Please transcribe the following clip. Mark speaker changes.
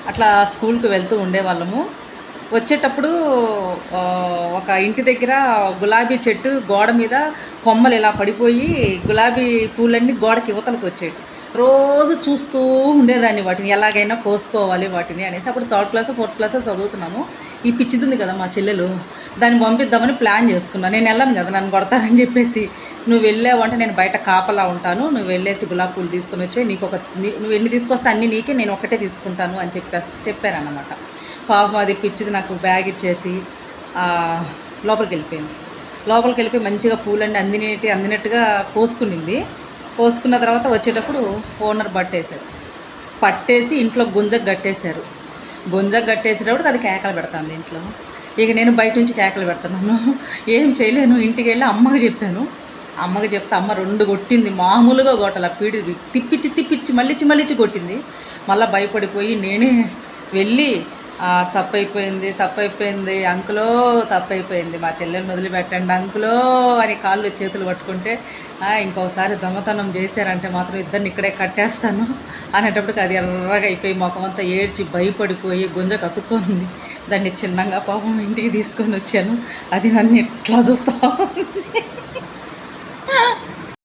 Speaker 1: అట్లా స్కూల్కి వెళ్తూ ఉండేవాళ్ళము. వచ్చేటప్పుడు ఒక ఇంటి దగ్గర గులాబీ చెట్టు గోడ మీద కొమ్మలు ఇలా పడిపోయి గులాబీ పూలన్నీ గోడకి యువతలకు వచ్చేవి. రోజు చూస్తూ ఉండేదాన్ని వాటిని, ఎలాగైనా కోసుకోవాలి వాటిని అనేసి. అప్పుడు 3rd క్లాస్ 4th క్లాస్ చదువుతున్నాము. ఈ పిచ్చిది కదా మా చెల్లెలు, దాన్ని పంపిద్దామని ప్లాన్ చేసుకున్నాను. నేను వెళ్ళాను కదా, నన్ను కొడతారని చెప్పేసి, నువ్వు వెళ్ళావు అంటే నేను బయట కాపలా ఉంటాను, నువ్వు వెళ్ళేసి గులాబీ పూలు తీసుకొని వచ్చే, నువ్వు ఎన్ని తీసుకొస్తే అన్ని నీకే, నేను ఒక్కటే తీసుకుంటాను అని చెప్పారన్నమాట. పాపం అది పిచ్చిది నాకు బ్యాగ్ ఇచ్చేసి లోపలికి వెళ్ళిపోయి మంచిగా పూలన్నీ అందినట్టుగా కోసుకునింది. కోసుకున్న తర్వాత వచ్చేటప్పుడు ఓనర్ పట్టేసి ఇంట్లో గుంజకు కట్టేసేటప్పుడు అది కేకలు పెడతాను ఇంట్లో. ఇక నేను బయట నుంచి కేకలు పెడుతున్నాను, ఏం చేయలేను. ఇంటికి వెళ్ళి అమ్మకి చెప్పాను. అమ్మకి చెప్తే అమ్మ 2 కొట్టింది, మామూలుగా కొట్టాల, పీడి తిప్పించి మళ్ళీ కొట్టింది. మళ్ళీ భయపడిపోయి నేనే వెళ్ళి తప్పైపోయింది అంకులో, తప్పైపోయింది, మా చెల్లెల్ని వదిలిపెట్టండి అంకులో అని కాళ్ళు చేతులు పట్టుకుంటే, ఇంకోసారి దొంగతనం చేశారంటే మాత్రం ఇద్దరిని ఇక్కడే కట్టేస్తాను అనేటప్పటికి అది ఎర్రగా అయిపోయి ముఖమంతా ఏడ్చి భయపడిపోయి గుంజ కతుక్కొనింది. దాన్ని చిన్నగా పాపం ఇంటికి తీసుకొని వచ్చాను. అది నన్ను ఎట్లా చూస్తా